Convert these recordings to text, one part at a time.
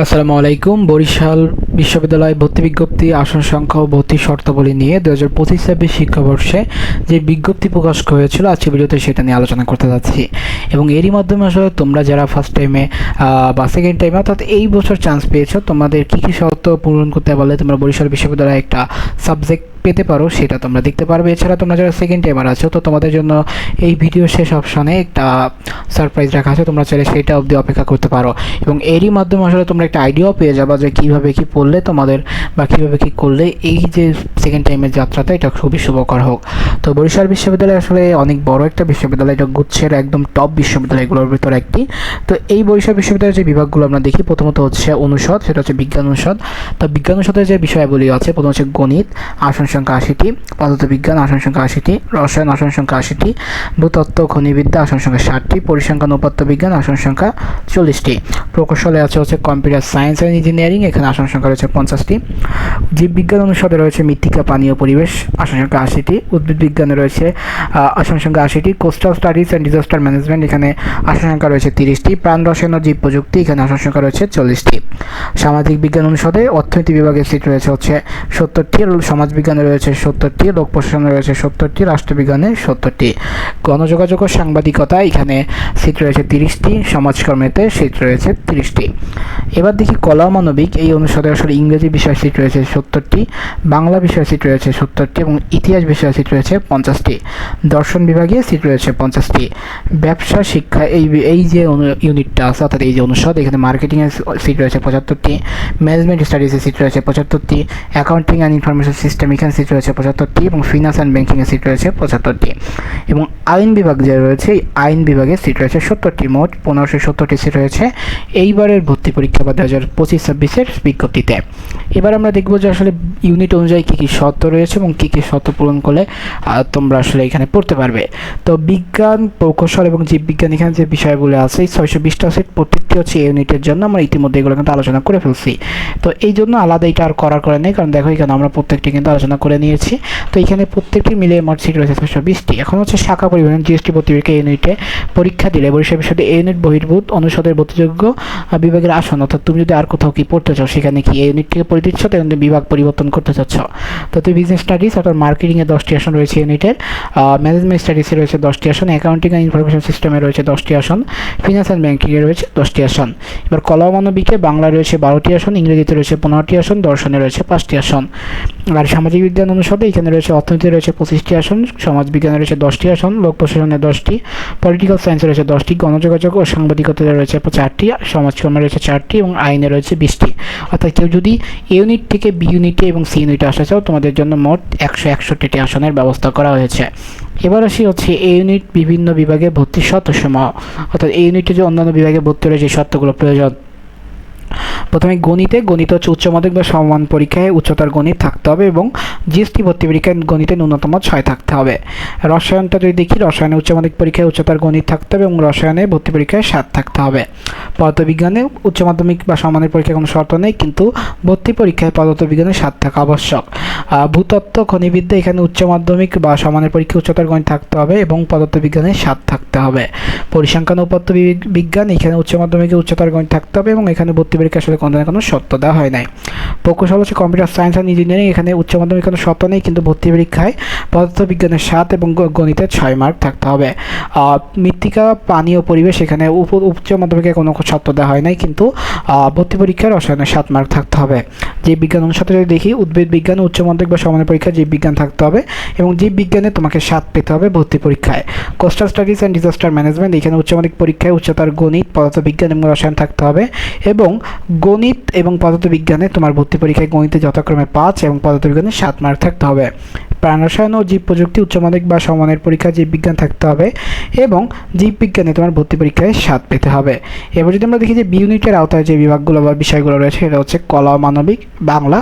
আসসালামু আলাইকুম। বরিশাল বিশ্ববিদ্যালয় ভর্তি বিজ্ঞপ্তি, আসন সংখ্যা ও ভর্তি শর্তাবলী নিয়ে 2025-26 শিক্ষাবর্ষে যে বিজ্ঞপ্তি প্রকাশ হয়েছিল আজকের ভিডিওতে সেটা নিয়ে আলোচনা করতে যাচ্ছি। এবং এরই মাধ্যমে আসলে তোমরা যারা ফার্স্ট টাইমে বা সেকেন্ড টাইমে অর্থাৎ এই বছর চান্স পেয়েছো, তোমাদের কী কী শর্ত পূরণ করতে পারলে তোমরা বরিশাল বিশ্ববিদ্যালয়ে একটা সাবজেক্ট পেতে পারো সেটা তোমরা দেখতে পারবে। এছাড়া তোমরা যারা সেকেন্ড টাইমার আছো, তো তোমাদের জন্য এই ভিডিও শেষ অপশনে একটা সারপ্রাইজ রাখা আছে, তোমরা চাইলে সেটা অবধি অপেক্ষা করতে পারো। এবং এরই মাধ্যমে আসলে তোমরা একটা আইডিয়াও পেয়ে যাবা যে কীভাবে কী পড়লে তোমাদের বা কীভাবে কী করলে এই যে সেকেন্ড টাইমের যাত্রাটা এটা খুবই শুভকর হোক। তো বরিশাল বিশ্ববিদ্যালয় আসলে অনেক বড় একটা বিশ্ববিদ্যালয়, এটা গুচ্ছের একদম টপ বিশ্ববিদ্যালয়গুলোর ভিতরে একটি। তো এই বরিশাল বিশ্ববিদ্যালয়ের যে বিভাগগুলো আমরা দেখি, প্রথমত হচ্ছে অনুষদ, সেটা হচ্ছে বিজ্ঞান অনুষদ। তো বিজ্ঞান অনুষদের যে বিষয়গুলি আছে, প্রথম হচ্ছে গণিত, আসন সংখ্যা 80টি, পদার্থবিজ্ঞান আসন সংখ্যা 80টি, রসায়ন আসন সংখ্যা 80টি, ভূতত্ত্ব খনিবিদ্যা আসন সংখ্যা 60টি, পরিসংখ্যান ও উপাত্তবিজ্ঞান আসন সংখ্যা 40টি। প্রকৌশলে হচ্ছে কম্পিউটার সায়েন্স অ্যান্ড ইঞ্জিনিয়ারিং, এখানে আসন সংখ্যা রয়েছে 50টি। জীববিজ্ঞান অনুষদে রয়েছে মৃত্তিকা পানি ও পরিবেশ, আসন সংখ্যা 80টি। উদ্ভিদ বিজ্ঞানে রয়েছে আসন সংখ্যা 80টি। Coastal studies and disaster management, এখানে আসন সংখ্যা রয়েছে 30টি। প্রাণ রসায়ন ও জীব প্রযুক্তি, এখানে আসন সংখ্যা রয়েছে 40টি। সামাজিক বিজ্ঞান অনুষদে অর্থনীতি বিভাগের সিট রয়েছে হচ্ছে 70টি, সমাজ বিজ্ঞানে রয়েছে 70টি, লোক প্রশাসনে রয়েছে 70টি, রাষ্ট্রবিজ্ঞানে 70টি। গণযোগাযোগ ও সাংবাদিকতা, এখানে সিট রয়েছে 30টি, সমাজকর্মেতে সিট রয়েছে 30টি। এবার দেখি কলা মানবিক, এই অনুষদে আসলে ইংরেজি বিষয় সিট রয়েছে 70টি, বাংলা বিষয় সিট রয়েছে 70টি এবং ইতিহাস বিষয় সিট রয়েছে 50টি। দর্শন বিভাগে সিট রয়েছে 50টি। ব্যবসা শিক্ষা, এই যে ইউনিটটা আছে অর্থাৎ এই যে অনুষদ, এখানে মার্কেটিংয়ের সিট রয়েছে 75টি, ম্যানেজমেন্ট স্টাডিজের সিট রয়েছে 75টি, অ্যাকাউন্টিং অ্যান্ড ইনফরমেশন সিস্টেম, এখানে সিট রয়েছে 75টি এবং ফিনান্স অ্যান্ড ব্যাংকিংয়ের সিট রয়েছে 75টি। এবং আইন বিভাগ যে রয়েছে, এই আইন বিভাগে সিট রয়েছে 70টি, মোট 1570টি সিট রয়েছে এইবারের ভর্তি পরীক্ষা বা 2025-26-এর বিজ্ঞপ্তিতে। এবার আমরা দেখব যে আসলে ইউনিট অনুযায়ী কী কী শর্ত রয়েছে এবং কী কী শর্ত পূরণ করলে তোমরা আসলে এখানে পড়তে পারবে। তো বিজ্ঞান, প্রকৌশল এবং জীববিজ্ঞান, এখানে যে বিষয়গুলো আছে, এই 620টা সিট প্রত্যেকটি হচ্ছে এই ইউনিটের জন্য। আমরা ইতিমধ্যে এগুলো কিন্তু আলোচনা করে ফেলছি, তো এই জন্য আলাদা এটা আর করার নেই, কারণ দেখো এখানে আমরা প্রত্যেকটি কিন্তু আলোচনা করে নিয়েছি। তো এখানে প্রত্যেকটি মিলে মোট সিট রয়েছে 620টি। এখন হচ্ছে শাখা পরিবহন জিএসটি ভর্তি পরীক্ষা ইউনিটে পরীক্ষা দিলে বরিশাল বিশ্ববিদ্যালয় এই ইউনিট বহির্ভূত অনুষদের ভর্তিযোগ্য বিভাগের আসন, অর্থাৎ তুমি যদি আর কোথাও কি পড়তে চাও সেখানে কি এই ইউনিট থেকে পড়ে দিচ্ছ, তখন তুমি বিভাগ পরিবর্তন করতে চাচ্ছ, তো তুমি বিজনেস স্টাডিজ অর্থাৎ মার্কেটিংয়ে 10টি আসন রয়েছে ইউনিটের, ম্যানেজমেন্ট স্টাডিজে রয়েছে 10টি আসন, অ্যাকাউন্টিং অ্যান্ড ইনফরমেশন সিস্টেমে রয়েছে 10টি আসন, ফিনান্স অ্যান্ড ব্যাংকিংয়ে রয়েছে 10টি আসন। এবার কলা মানবিকে বাংলা রয়েছে 12টি আসন, ইংরেজিতে রয়েছে 15টি আসন, দর্শনে রয়েছে 5টি আসন। আর সামাজিক বিজ্ঞান অনুষদে এখানে রয়েছে অর্থনীতিতে রয়েছে 25টি আসন, সমাজ বিজ্ঞানে রয়েছে 10টি আসন, লোক প্রশাসনে 10টি, পলিটিক্যাল সায়েন্সে রয়েছে 10টি, গণযোগাযোগ ও সাংবাদিকতায় রয়েছে 4টি, সমাজকর্মে রয়েছে 4টি এবং আইনে রয়েছে 20টি। অর্থাৎ কেউ যদি ইউনিট থেকে বি ইউনিটে এবং সি ইউনিটে আসতে চাও, তোমাদের জন্য মোট 161টি আসনের ব্যবস্থা করা হয়েছে। এবার আসি হচ্ছে এই ইউনিট বিভিন্ন বিভাগে ভর্তির শর্তসমূহ, অর্থাৎ এই ইউনিটে যে অন্যান্য বিভাগে ভর্তি হলে যে শর্তগুলো প্রয়োজন। প্রথমে গণিত হচ্ছে উচ্চ মাধ্যমিক বা সমমান পরীক্ষায় উচ্চতার গণিত থাকতে হবে এবং জিএসটি ভর্তি পরীক্ষায় গণিতে ন্যূনতম 6 থাকতে হবে। রসায়নটা যদি দেখি, রসায়নে উচ্চ মাধ্যমিক পরীক্ষায় উচ্চতার গণিত থাকতে হবে এবং রসায়নে ভর্তি পরীক্ষায় 7 থাকতে হবে। পদার্থবিজ্ঞানে উচ্চ মাধ্যমিক বা সমানের পরীক্ষায় কোনো শর্ত নেই, কিন্তু ভর্তি পরীক্ষায় পদার্থবিজ্ঞানে 7 থাকা আবশ্যক। ভূতত্ত্ব খনিবিদ্যা, এখানে উচ্চ মাধ্যমিক বা সমানের পরীক্ষায় উচ্চতার গণিত থাকতে হবে এবং পদার্থবিজ্ঞানে 7 থাকতে হবে। পরিসংখ্যান ও উপাত্ত বিজ্ঞান, এখানে উচ্চ মাধ্যমিকে উচ্চতার গণিত থাকতে হবে এবং এখানে ভর্তি পরীক্ষা আসলে কোনো শর্ত দেওয়া হয় নাই। প্রকৌশল হচ্ছে কম্পিউটার সায়েন্স অ্যান্ড ইঞ্জিনিয়ারিং, এখানে উচ্চ মাধ্যমিক কোনো শর্ত নেই, কিন্তু ভর্তি পরীক্ষায় পদার্থবিজ্ঞানের 7 এবং গণিতে 6 মার্ক থাকতে হবে। মৃত্তিকা পানি ও পরিবেশ, এখানে উচ্চ মাধ্যমিকে কোনো শর্ত দেওয়া হয় নাই, কিন্তু ভর্তি পরীক্ষায় রসায়নে 7 মার্ক থাকতে হবে। জীববিজ্ঞান অনুসারে যদি দেখি, উদ্ভিদ বিজ্ঞানে উচ্চ মাধ্যমিক বা সমানের পরীক্ষায় জীববিজ্ঞান থাকতে হবে এবং জীববিজ্ঞানে তোমাকে 7 পেতে হবে ভর্তি পরীক্ষায়। Coastal studies and disaster management, এখানে উচ্চ মাধ্যমিক পরীক্ষায় উচ্চতার গণিত, পদার্থবিজ্ঞান এবং রসায়ন থাকতে হবে এবং গণিত এবং পদার্থবিজ্ঞানে তোমার ভর্তি পরীক্ষায় গণিতে যথাক্রমে 5 এবং পদার্থবিজ্ঞানে 7 মার্ক থাকতে হবে। প্রাণ রসায়ন ও জীব প্রযুক্তি উচ্চ মাধ্যমিক বা সমানের পরীক্ষায় জীববিজ্ঞান থাকতে হবে এবং জীববিজ্ঞানে তোমার ভর্তি পরীক্ষায় 7 পেতে হবে। এবার যদি আমরা দেখি যে বি ইউনিটের আওতায় যে বিভাগগুলো বা বিষয়গুলো রয়েছে, এটা হচ্ছে কলা মানবিক বাংলা।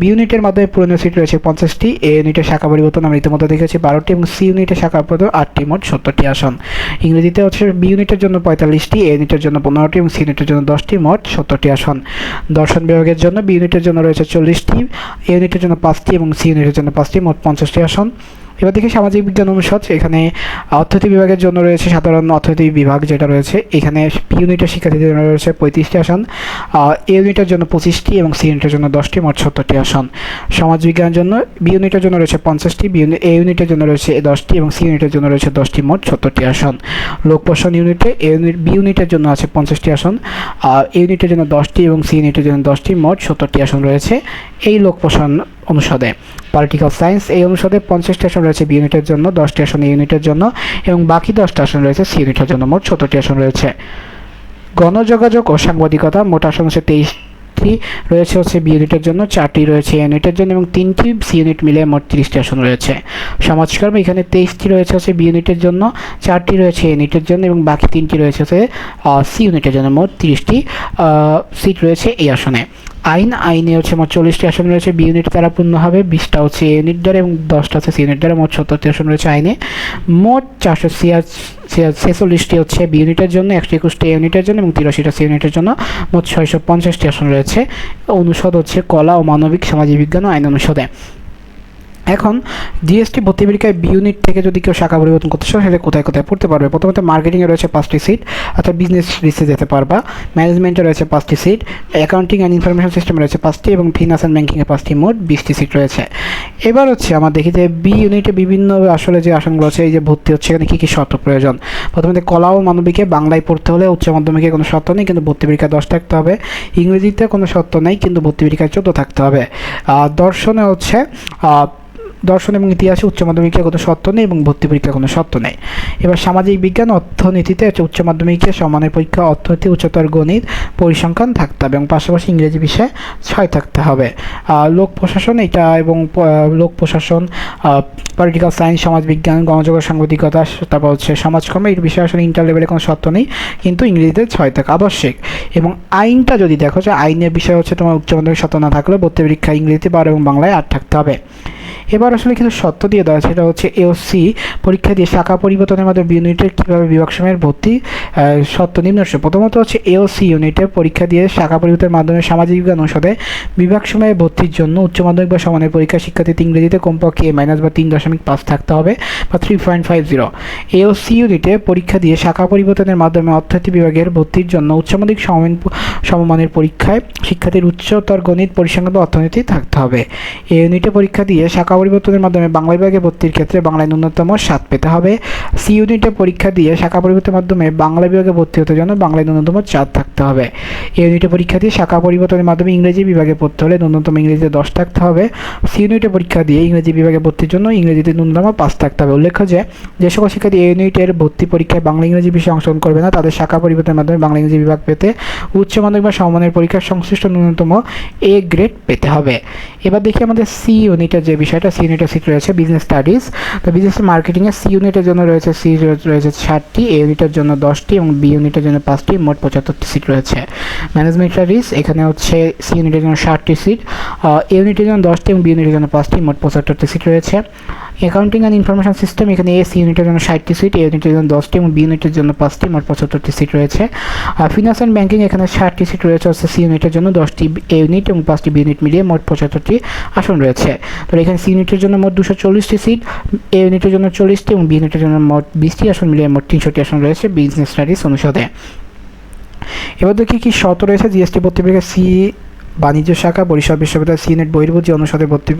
বি ইউনিটের মাধ্যমে পুরনো সিট রয়েছে 50টি, এ ইউনিটের শাখা পরিবর্তন আমরা ইতিমধ্যে দেখেছি 12টি এবং সি ইউনিটের শাখা পরিবর্তন 8টি, মোট 70টি আসন। ইংরেজিতে হচ্ছে বি ইউনিটের জন্য 45টি, এ ইউনিটের জন্য 15টি এবং সি ইউনিটের জন্য 10টি, মোট 70টি আসন। দর্শন বিভাগের জন্য বি ইউনিটের জন্য রয়েছে 40টি, এ ইউনিটের জন্য 5টি এবং সি ইউনিটের জন্য 5টি, মোট 50টি আসন। এবার দেখি সামাজিক বিজ্ঞান অনুষদ। এখানে অর্থনীতি বিভাগের জন্য রয়েছে সাধারণ অর্থনীতি বিভাগ যেটা রয়েছে, এখানে বি ইউনিটের শিক্ষার্থীদের জন্য রয়েছে 35টি আসন, এ ইউনিটের জন্য 25টি এবং সি ইউনিটের জন্য 10টি, মোট 70টি আসন। সমাজবিজ্ঞানের জন্য বি ইউনিটের জন্য রয়েছে 50টি, এ ইউনিটের জন্য রয়েছে 10টি এবং সি ইউনিটের জন্য রয়েছে 10টি, মোট 70টি আসন। লোক প্রশাসন ইউনিটে বি ইউনিটের জন্য আছে 50টি আসন, এ ইউনিটের জন্য 10টি এবং সি ইউনিটের জন্য 10টি, মোট 70টি আসন রয়েছে এই লোক প্রশাসন অনুষদে। পলিটিক্যাল সায়েন্স এই অনুষদে 50টি আসন রয়েছে বি ইউনিটের জন্য, 10টি আসন এ ইউনিটের জন্য এবং বাকি 10টা আসন রয়েছে সি ইউনিটের জন্য, মোট 70টি আসন রয়েছে। গণযোগাযোগ ও সাংবাদিকতা মোট আসন হচ্ছে 23টি রয়েছে হচ্ছে বি ইউনিটের জন্য, 4টি রয়েছে এ ইউনিটের জন্য এবং 3টি সি ইউনিট মিলে মোট 30টি আসন রয়েছে। সমাজকর্ম এখানে 23টি রয়েছে হচ্ছে বি ইউনিটের জন্য, 4টি রয়েছে এ ইউনিটের জন্য এবং বাকি 3টি রয়েছে হচ্ছে সি ইউনিটের জন্য, মোট 30টি সিট রয়েছে এই আসনে। আইনে হচ্ছে মোট 40টি আসন রয়েছে বি ইউনিট দ্বারা পূর্ণ হবে, 20টা হচ্ছে এ ইউনিট দ্বারা এবং 10টা হচ্ছে সি ইউনিট দ্বারা, মোট 70টি আসন রয়েছে আইনে। মোট 446টি হচ্ছে বি ইউনিটের জন্য, 121টি এ ইউনিটের জন্য এবং 83টা সি ইউনিটের জন্য, মোট 650টি আসন রয়েছে। অনুষদ হচ্ছে কলা ও মানবিক, সামাজিক বিজ্ঞান ও আইন অনুষদে। এখন জিএসটি ভর্তি পরীক্ষায় বি ইউনিট থেকে যদি কেউ শাখা পরিবর্তন করতে চায় সেটা কোথায় কোথায় পড়তে পারবে? প্রথমত মার্কেটিংয়ে রয়েছে 5টি সিট, অর্থাৎ বিজনেস স্টাডিজে যেতে পারবা। ম্যানেজমেন্টে রয়েছে 5টি সিট, অ্যাকাউন্টিং অ্যান্ড ইনফরমেশন সিস্টেমে রয়েছে 5টি এবং ফিনান্স অ্যান্ড ব্যাঙ্কিংয়ে 5টি, মোট 20টি সিট রয়েছে। এবার হচ্ছে আমরা দেখি যে বি ইউনিটে বিভিন্ন আসলে যে আসনগুলো আছে এই যে ভর্তি হচ্ছে এখানে কী কী শর্ত প্রয়োজন। প্রথমত কলা ও মানবিকে বাংলায় পড়তে হলে উচ্চ মাধ্যমিকে কোনো শর্ত নেই কিন্তু ভর্তি পরীক্ষায় 10 থাকতে হবে। ইংরেজিতে কোনো শর্ত নেই কিন্তু ভর্তি পরীক্ষায় 14 থাকতে হবে। দর্শনে হচ্ছে দর্শন এবং ইতিহাসে উচ্চ মাধ্যমিকে কোনো শর্ত নেই এবং ভর্তি পরীক্ষায় কোনো শর্ত নেই। এবার সামাজিক বিজ্ঞান অর্থনীতিতে হচ্ছে উচ্চ মাধ্যমিকে সমানের পরীক্ষা অর্থনীতি, উচ্চতর গণিত, পরিসংখ্যান থাকতে হবে এবং পাশাপাশি ইংরেজি বিষয়ে 6 থাকতে হবে। লোক প্রশাসন এটা এবং লোক প্রশাসন, পলিটিক্যাল সায়েন্স, সমাজবিজ্ঞান, গণযোগাযোগ, সাংবাদিকতা, তারপর হচ্ছে সমাজকর্ম এই বিষয়ে আসলে ইন্টার লেভেলে কোনো শর্ত নেই কিন্তু ইংরেজিতে 6 থাকা আবশ্যক। এবং আইনটা যদি দেখো যে আইনের বিষয় হচ্ছে তোমার উচ্চ মাধ্যমিক শর্ত না থাকলেও ভর্তি পরীক্ষা ইংরেজিতে 12 এবং বাংলায় 8 থাকতে হবে। এবার আসলে কিছু শর্ত দিয়ে দেওয়া সেটা হচ্ছে এওসি পরীক্ষা দিয়ে শাখা পরিবর্তনের মাধ্যমে বি ইউনিটের কীভাবে বিভাগ সময়ের ভর্তি শর্ত নিম্নরূপ। প্রথমত হচ্ছে এওসি ইউনিটে পরীক্ষা দিয়ে শাখা পরিবর্তনের মাধ্যমে সামাজিক বিজ্ঞান অনুষদে বিভাগ সময়ে ভর্তির জন্য উচ্চ মাধ্যমিক বা সমানের পরীক্ষা শিক্ষার্থীতে ইংরেজিতে কমপক্ষে A- বা 3.5 থাকতে হবে বা 3.50। এওসি ইউনিটে পরীক্ষা দিয়ে শাখা পরিবর্তনের মাধ্যমে অর্থনীতি বিভাগের ভর্তির জন্য উচ্চ মাধ্যমিক সমমানের পরীক্ষায় শিক্ষার্থীর উচ্চতর গণিত, পরিসংখ্যান বা অর্থনীতি থাকতে হবে। এই ইউনিটে পরীক্ষা দিয়ে শাখা পরিবর্তনের মাধ্যমে বাংলা বিভাগে ভর্তির ক্ষেত্রে বাংলায় ন্যূনতম 7 পেতে হবে। সি ইউনিটে পরীক্ষা দিয়ে শাখা পরিবর্তনের মাধ্যমে বাংলা বিভাগে ভর্তি হতে জন্য বাংলায় ন্যূনতম 4 থাকতে হবে। এই ইউনিটে পরীক্ষা দিয়ে শাখা পরিবর্তনের মাধ্যমে ইংরেজি বিভাগে পড়তে হলে ন্যূনতম ইংরেজিতে 10 থাকতে হবে। সি ইউনিটে পরীক্ষা দিয়ে ইংরেজি বিভাগে ভর্তির জন্য ইংরেজিতে ন্যূনতম 5 থাকতে হবে। উল্লেখ্য যে সকল শিক্ষার্থী এই ইউনিটের ভর্তি পরীক্ষায় বাংলা ইংরেজি বিষয়ে অংশগ্রহণ করবে না তাদের শাখা পরিবর্তনের মাধ্যমে বাংলা ইংরেজি বিভাগ পেতে উচ্চ মাধ্যমিক বা সমমানের পরীক্ষার সংশ্লিষ্ট ন্যূনতম এ গ্রেড পেতে হবে। এবার দেখি আমাদের সি ইউনিটের যে বিষয়টা, সি ইউনিটের সিট রয়েছে বিজনেস স্টাডিজ। তো বিজনেস মার্কেটিংয়ে সি ইউনিটের জন্য রয়েছে 60টি, এ ইউনিটের জন্য 10টি এবং বি ইউনিটের জন্য 5টি, মোট 75টি সিট রয়েছে। ম্যানেজমেন্ট স্টাডিজ এখানে হচ্ছে সি ইউনিটের জন্য 60টি সিট, এ ইউনিটের জন্য 10টি এবং বি ইউনিটের জন্য 5টি, মোট 75টি সিট রয়েছে। অ্যাকাউন্টিং অ্যান্ড ইনফরমেশন সিস্টেম এখানে এ সি ইউনিটের জন্য 60টি সিট, এ ইউনিটের জন্য 10টি এবং বি ইউনিটের জন্য 5টি, মোট 75টি সিট রয়েছে। ফিনান্স অ্যান্ড ব্যাঙ্কিং এখানে 60টি সিট রয়েছে হচ্ছে সি ইউনিটের জন্য, 10টি এ ইউনিট এবং 5টি বি ইউনিট মিলিয়ে মোট 75টি আসন রয়েছে। তো এখানে সি ইউনিটের জন্য মোট 240টি সিট, এ ইউনিটের জন্য 40টি এবং বি ইউনিটের জন্য মোট 20টি আসন মিলিয়ে মোট 300টি আসন রয়েছে বিজনেস স্টাডিজ অনুষদে। এবার দেখি কি শর্ত রয়েছে জিএসটি ভর্তি পরীক্ষা সি বাণিজ্য শাখা বরিশাল বিশ্ববিদ্যালয় সিনেট বহির্ভূত যে অনুষদে ভর্তি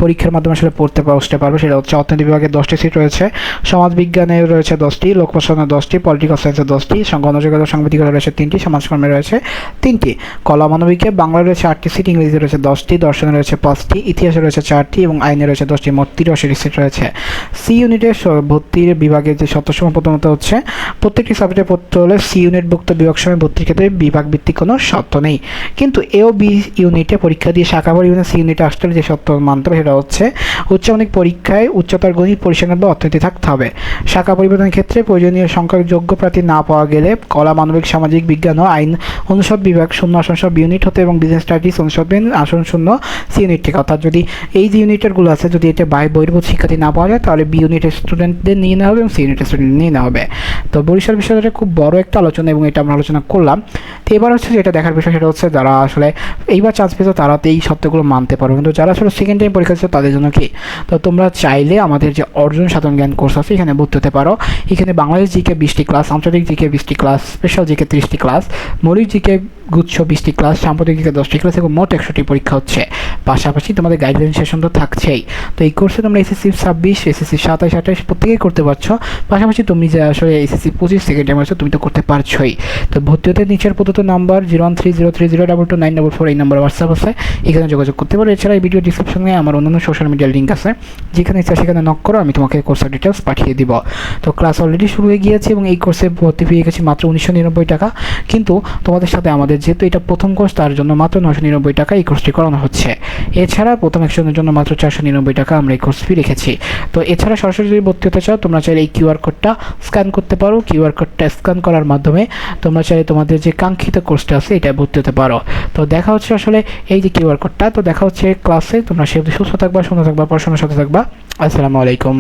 পরীক্ষার মাধ্যমে আসলে বসতে পারবে সেটা হচ্ছে অর্থনীতি বিভাগে 10টি সিট রয়েছে, সমাজ বিজ্ঞানে রয়েছে 10টি, লোক প্রশাসনে 10টি, পলিটিক্যাল সায়েন্সে 10টি, গণযোগাযোগ সাংবাদিকতা রয়েছে 3টি, সমাজকর্মে রয়েছে 3টি, কলা মানবিকে বাংলায় রয়েছে 8টি সিট, ইংরেজিতে রয়েছে 10টি, দর্শনে রয়েছে 5টি, ইতিহাসে রয়েছে 4টি এবং আইনে রয়েছে 10টি, মোট 83টি সিট রয়েছে। সি ইউনিটের ভর্তির বিভাগের যে শর্তসমূহ প্রথমত হচ্ছে প্রত্যেকটি সাবজেক্টে পড়তে হলে সি ইউনিটভুক্ত বিভাগ সময় ভর্তির ক্ষেত্রে বিভাগ ভিত্তিক কোনো শর্ত নেই, কিন্তু এও বি ইউনিটে পরীক্ষা দিয়ে শাখা পরিবর্তন সি ইউনিটে আসতে যে শর্ত মানতে হবে সেটা হচ্ছে উচ্চ মাধ্যমিক পরীক্ষায় উচ্চতর গণিত, পরিসংখ্যান বা অর্থনীতি থাকতে হবে। শাখা পরিবর্তনের ক্ষেত্রে প্রয়োজনীয় সংখ্যক যোগ্য প্রার্থী না পাওয়া গেলে কলা, মানবিক, সামাজিক বিজ্ঞান ও আইন অনুষদ বিভাগ 0 আসন সহ বি ইউনিট হতে এবং বিজনেস স্টাডিজ অনুষদ আসন 0 সি ইউনিট থেকে, অর্থাৎ যদি এই যে ইউনিটেরগুলো আছে যদি এটা বহির্ভূত শিক্ষার্থী না পাওয়া যায় তাহলে বি ইউনিটের স্টুডেন্টদের নিয়ে নেওয়া হবে এবং সি ইউনিটের স্টুডেন্ট নিয়ে নেওয়া হবে। তো বরিশাল বিশ্ববিদ্যালয়ের খুব বড় একটা আলোচনা এবং এটা আমরা আলোচনা করলাম। তো এবার হচ্ছে যেটা দেখার বিষয় সেটা হচ্ছে যারা আসলে এইবার চান্স পেয়েছো তারা তো এই সত্যগুলো মানতে পারো, কিন্তু যারা আসলে সেকেন্ড টাইম পরীক্ষা দিচ্ছ তাদের জন্য কি, তো তোমরা চাইলে আমাদের যে অর্জন সাধারণ জ্ঞান কোর্স আছে এখানে ভর্তি হতে পারো। এখানে বাংলাদেশ জিকে 20টি ক্লাস, আন্তর্জাতিক জিকে 20টি ক্লাস, স্পেশাল জিকে 30টি ক্লাস, মৌলিক জিকে গুচ্ছ 20টি ক্লাস, সাম্প্রতিক জিকে 10টি ক্লাস এবং মোট 100টি পরীক্ষা হচ্ছে। পাশাপাশি তোমাদের গাইডলাইন সেশন তো থাকছেই। তো এই কোর্সে তোমরা এসএসসি 26, এসএসসি 27, 28 প্রত্যেকেই করতে পারছো। পাশাপাশি তুমি যে আসলে এসএসসি 25 সেকেন্ড টাইম আছো তুমি তো করতে পারছোই। তো ভর্তি হতে নিচের প্রদত্ত নাম্বার 01303022944 এই নাম্বার হোয়াটসঅ্যাপ আছে, এখানে যোগাযোগ করতে পারো। এছাড়া এই ভিডিও ডিসক্রিপশনে আমার অন্যান্য সোশ্যাল মিডিয়ার লিঙ্ক আছে, যেখানে ইচ্ছা সেখানে নক করো, আমি তোমাকে কোর্সের ডিটেলস পাঠিয়ে দিব। তো ক্লাস অলরেডি শুরু হয়ে গিয়েছে এবং এই কোর্সে ভর্তি পেয়ে গেছি মাত্র 1999 টাকা, কিন্তু তোমাদের সাথে আমাদের যেহেতু এটা প্রথম কোর্স তার জন্য মাত্র 999 টাকা এই কোর্সটি করানো হচ্ছে। এছাড়া প্রথম 100 জনের জন্য মাত্র 499 টাকা আমরা এই কোর্স ফি রেখেছি। তো এছাড়া সরাসরি যদি ভর্তি হতে চাও তোমরা চাইলে এই কিউআর কোডটা স্ক্যান করতে পারো। কিউআর কোডটা স্ক্যান করার মাধ্যমে তোমরা চাইলে তোমাদের যে কাঙ্ক্ষিত কোর্সটা আছে এটা ভর্তি হতে পারো। তো দেখা হচ্ছে আসলে এই যে কিউআর কোডটা, তো দেখা হচ্ছে ক্লাসে। তোমরা সে সুস্থ থাকবা, সুন্দর থাকবা, পড়াশোনার সাথে থাকবা। আসসালামু আলাইকুম।